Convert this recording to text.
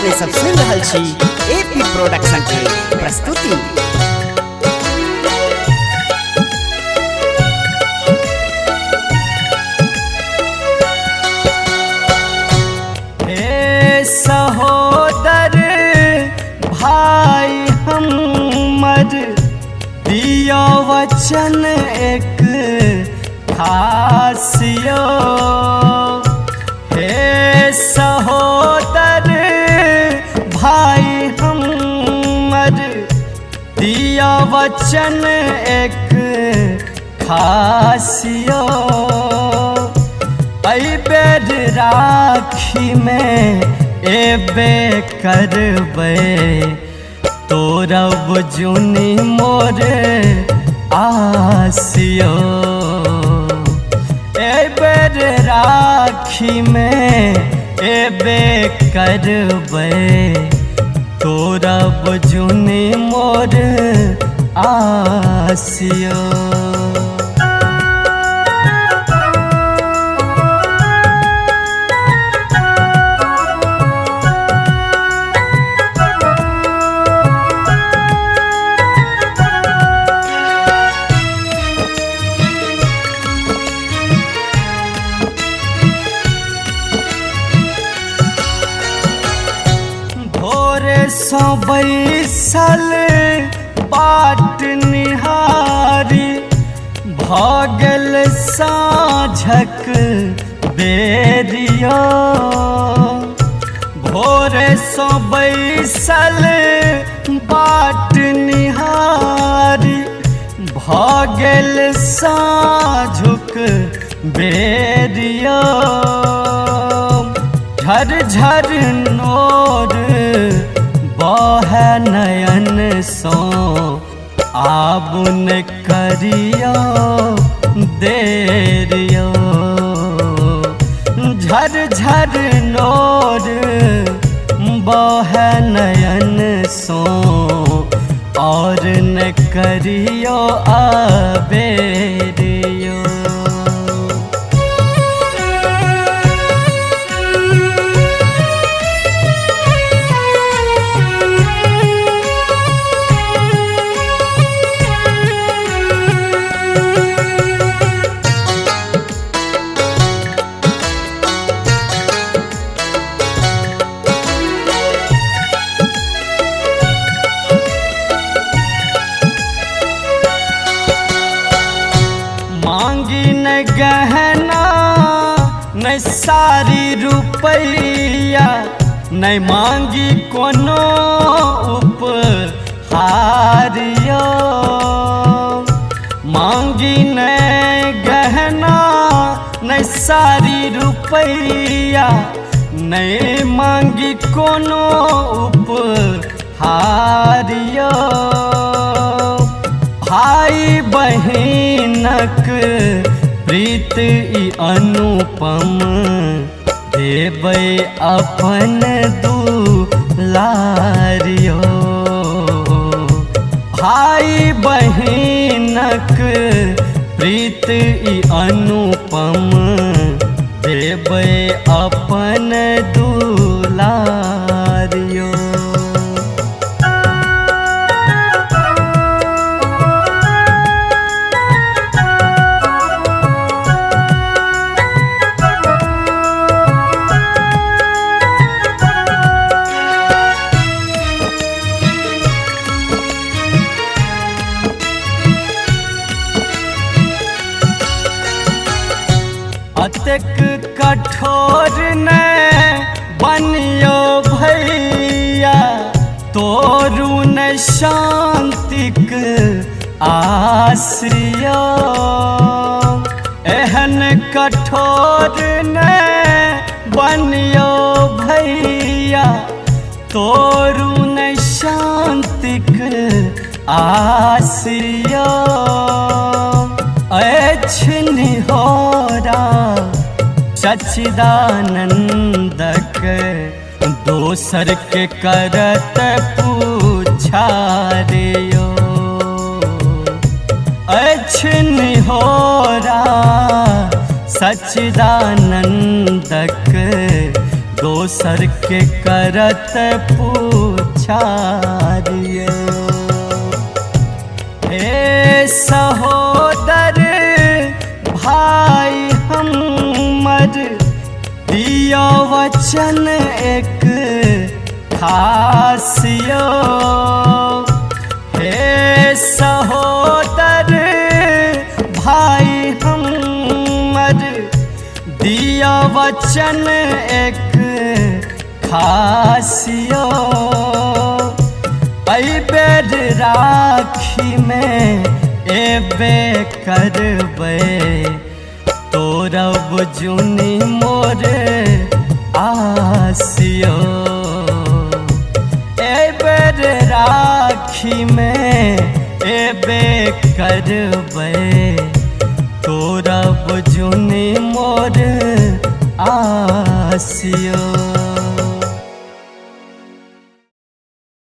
पहले सब सुन रहल छी एपी प्रोडक्शन के प्रस्तुति। सहोदर भाई हमर दियो वचन एक खासियो। हे सहोदर भाई हमर दियो वचन एक खासियो। बेर राखी में एबे करबे तोरब जुनी मोर आसियो। बेर राखी में एबे करबे तोरब जुनी मोर आसियो। सो बैसल बाट निहारी भगल साँझक बेरियो। भोरे सो बैसल बाट निहारी भगल साँझक बेरियो। झर झर नोर बह नयन सो आबुन करियो देरियो। झर झर नोर बह नयन सो और न करियो आबेरियो। मांगी न गहना न सारी रुपैया न मांगी कोनो उपहारियो। मांगी न गहना न सारी रुपैया न मांगी कोनो उपहारियो। भाई बहिनक प्रीत ई अनुपम देबै अपन दुलारियो। भाई बहिनक प्रीत ई अनुपम देबै अपन दुलारियो। अतेक कठोर न बनियो भैया तोरू न शांतिक आश्रियो। एहन कठोर न बनियो भैया तोरू न शांतिक आश्रियो। निहोरा सच्चिदानंदक दोसर के करत पूछारियो। निहोरा सच्चिदानंदक दोसर के करत पूछारियो। हे सहोदर भाई हमर दियो वचन एक खासियो। हे सहोदर भाई हमर दिया वचन एक खासियो। बेर राखी में एबे करबे तोरब जुनी मोर आसियो। बेर राखी में एबे करबे तोरब जुनी मोर आसियो।